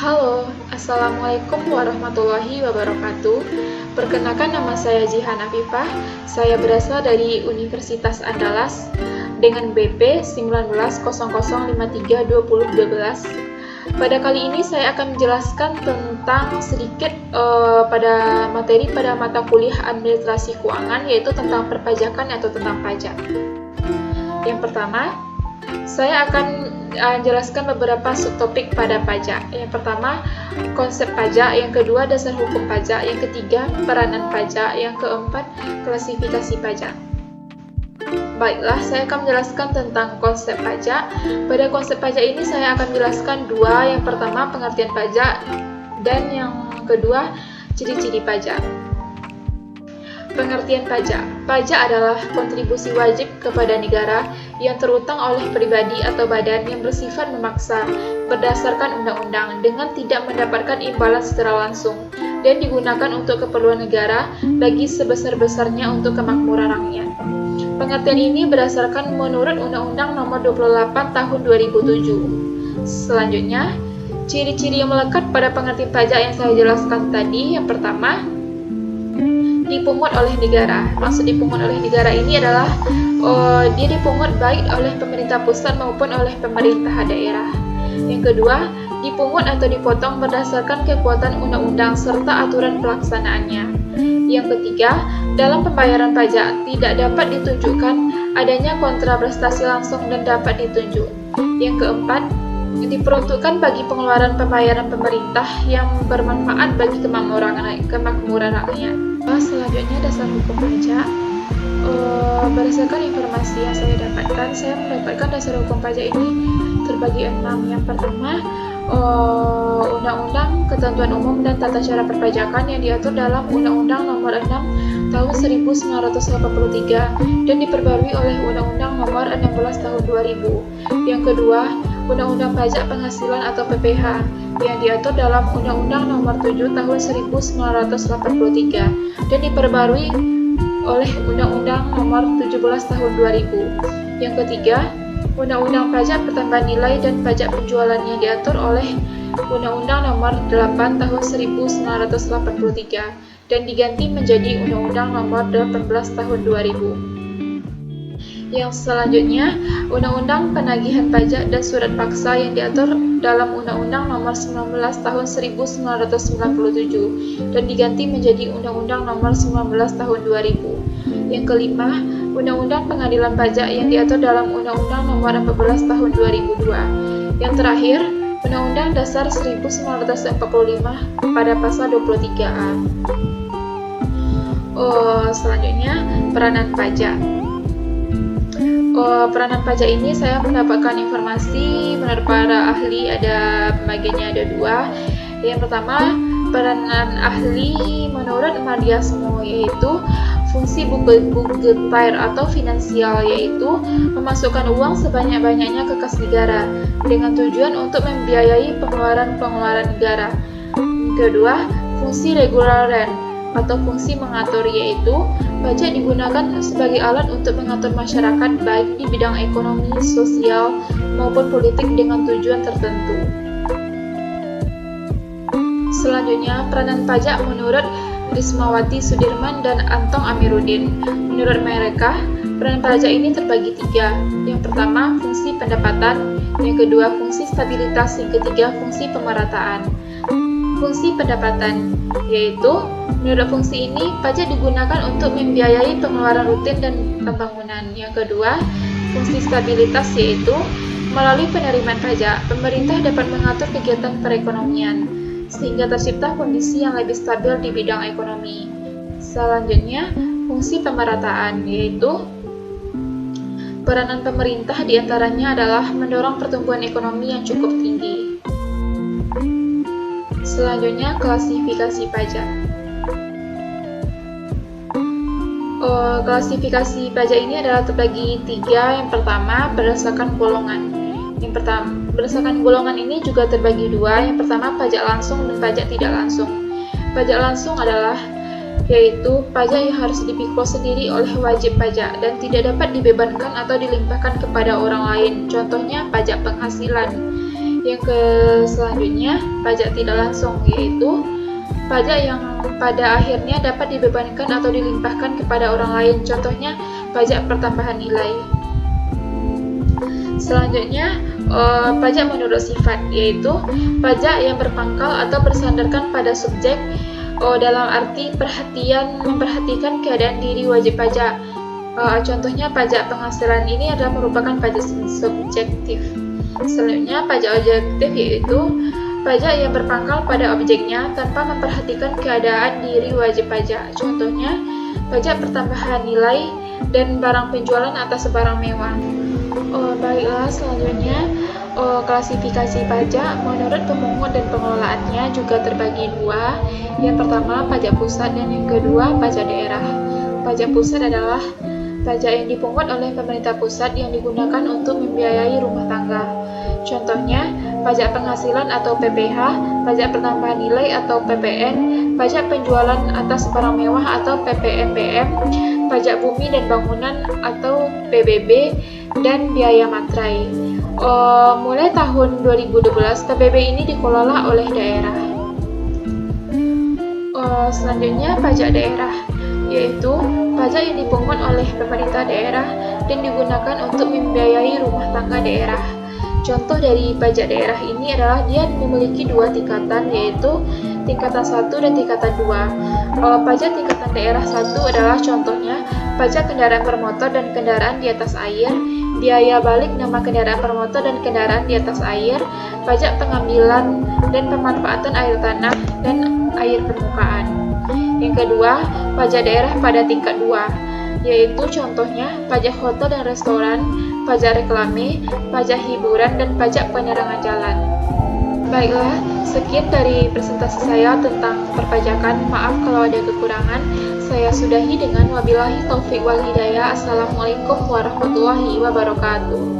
Halo, Assalamualaikum warahmatullahi wabarakatuh. Perkenalkan, nama saya Jihan Afifah. Saya berasal dari Universitas Andalas dengan BP 1900532012. Pada kali ini saya akan menjelaskan tentang sedikit pada mata kuliah administrasi keuangan, yaitu tentang perpajakan atau tentang pajak. Yang pertama, saya akan jelaskan beberapa subtopik pada pajak. Yang pertama, konsep pajak. Yang kedua, dasar hukum pajak. Yang ketiga, peranan pajak. Yang keempat, klasifikasi pajak. Baiklah, saya akan menjelaskan tentang konsep pajak. Pada konsep pajak ini saya akan menjelaskan dua. Yang pertama, pengertian pajak, dan yang kedua, ciri-ciri pajak. Pengertian pajak. Pajak adalah kontribusi wajib kepada negara yang terutang oleh pribadi atau badan yang bersifat memaksa berdasarkan undang-undang dengan tidak mendapatkan imbalan secara langsung dan digunakan untuk keperluan negara bagi sebesar-besarnya untuk kemakmuran rakyat. Pengertian ini berdasarkan menurut Undang-Undang Nomor 28 Tahun 2007. Selanjutnya, ciri-ciri yang melekat pada pengertian pajak yang saya jelaskan tadi. Yang pertama, dipungut oleh negara. Maksud dipungut oleh negara ini adalah dia dipungut baik oleh pemerintah pusat maupun oleh pemerintah daerah. Yang kedua, dipungut atau dipotong berdasarkan kekuatan undang-undang serta aturan pelaksanaannya. Yang ketiga, dalam pembayaran pajak tidak dapat ditunjukkan adanya kontraprestasi langsung dan dapat ditunjuk. Yang keempat, diperuntukkan bagi pengeluaran pembayaran pemerintah yang bermanfaat bagi kemakmuran rakyat. Selanjutnya, dasar hukum pajak. Berdasarkan informasi yang saya dapatkan, saya mendapatkan dasar hukum pajak ini terbagi 6. Yang pertama, Undang-Undang Ketentuan Umum dan Tata Cara Perpajakan yang diatur dalam Undang-Undang Nomor 6 Tahun 1983 dan diperbarui oleh Undang-Undang Nomor 16 Tahun 2000. Yang kedua, Undang-Undang Pajak Penghasilan atau PPH yang diatur dalam Undang-Undang Nomor 7 Tahun 1983 dan diperbarui oleh Undang-Undang Nomor 17 Tahun 2000. Yang ketiga, Undang-Undang Pajak Pertambahan Nilai dan Pajak Penjualan yang diatur oleh Undang-Undang Nomor 8 Tahun 1983 dan diganti menjadi Undang-Undang Nomor 18 Tahun 2000. Yang selanjutnya, Undang-Undang Penagihan Pajak dan Surat Paksa yang diatur dalam Undang-Undang Nomor 19 Tahun 1997 dan diganti menjadi Undang-Undang Nomor 19 Tahun 2000. Yang kelima, Undang-Undang Pengadilan Pajak yang diatur dalam Undang-Undang Nomor 14 Tahun 2002. Yang terakhir, Undang-Undang Dasar 1945 pada pasal 23A. Selanjutnya, peranan pajak. Peranan pajak ini saya mendapatkan informasi menurut para ahli, pembagiannya ada dua. Yang pertama, peranan ahli menurut Madiasmo, yaitu fungsi budgetair atau finansial, yaitu memasukkan uang sebanyak-banyaknya ke kas negara dengan tujuan untuk membiayai pengeluaran negara. Kedua, fungsi regularen atau fungsi mengatur, yaitu pajak digunakan sebagai alat untuk mengatur masyarakat baik di bidang ekonomi, sosial, maupun politik dengan tujuan tertentu. Selanjutnya, peranan pajak menurut Rismawati Sudirman dan Antong Amiruddin. Menurut mereka, peranan pajak ini terbagi 3. Yang pertama, fungsi pendapatan. Yang kedua, fungsi stabilitas. Yang ketiga, fungsi pemerataan. Fungsi pendapatan, yaitu menurut fungsi ini, pajak digunakan untuk membiayai pengeluaran rutin dan pembangunan. Yang kedua, fungsi stabilitas, yaitu melalui penerimaan pajak, pemerintah dapat mengatur kegiatan perekonomian sehingga tercipta kondisi yang lebih stabil di bidang ekonomi. Selanjutnya, fungsi pemerataan, yaitu peranan pemerintah diantaranya adalah mendorong pertumbuhan ekonomi yang cukup tinggi. Selanjutnya, klasifikasi pajak. Klasifikasi pajak ini adalah terbagi 3. Yang pertama, berdasarkan golongan. Berdasarkan golongan ini juga terbagi 2. Yang pertama, pajak langsung dan pajak tidak langsung. Pajak langsung adalah yaitu pajak yang harus dipikul sendiri oleh wajib pajak dan tidak dapat dibebankan atau dilimpahkan kepada orang lain. Contohnya, pajak penghasilan. Yang selanjutnya, pajak tidak langsung, yaitu pajak yang pada akhirnya dapat dibebankan atau dilimpahkan kepada orang lain. Contohnya, pajak pertambahan nilai. Selanjutnya, pajak menurut sifat, yaitu pajak yang berpangkal atau bersandarkan pada subjek dalam arti memperhatikan keadaan diri wajib pajak. Contohnya, pajak penghasilan ini adalah merupakan pajak subjektif. Selanjutnya, pajak objektif, yaitu pajak yang berpangkal pada objeknya tanpa memperhatikan keadaan diri wajib pajak. Contohnya, pajak pertambahan nilai dan barang penjualan atas barang mewah. Baiklah, selanjutnya klasifikasi pajak menurut pemungut dan pengelolaannya juga terbagi dua. Yang pertama, pajak pusat, dan yang kedua, pajak daerah. Pajak pusat adalah pajak yang dipungut oleh pemerintah pusat yang digunakan untuk membiayai rumah tangga. Contohnya, pajak penghasilan atau PPh, pajak pertambahan nilai atau PPN, pajak penjualan atas barang mewah atau PPNBM, pajak bumi dan bangunan atau PBB, dan biaya materai. Mulai tahun 2012, PBB ini dikelola oleh daerah. Selanjutnya, pajak daerah, yaitu pajak yang dipungut oleh pemerintah daerah dan digunakan untuk membiayai rumah tangga daerah. Contoh dari pajak daerah ini adalah dia memiliki dua tingkatan, yaitu tingkatan 1 dan tingkatan 2. Pajak tingkatan daerah 1 adalah contohnya pajak kendaraan bermotor dan kendaraan di atas air, biaya balik nama kendaraan bermotor dan kendaraan di atas air, pajak pengambilan dan pemanfaatan air tanah dan air permukaan. Yang kedua, pajak daerah pada tingkat 2, yaitu contohnya pajak hotel dan restoran, pajak reklame, pajak hiburan, dan pajak penerangan jalan. Baiklah, sekian dari presentasi saya tentang perpajakan. Maaf kalau ada kekurangan. Saya sudahi dengan wabillahi taufik wal hidayah. Assalamualaikum warahmatullahi wabarakatuh.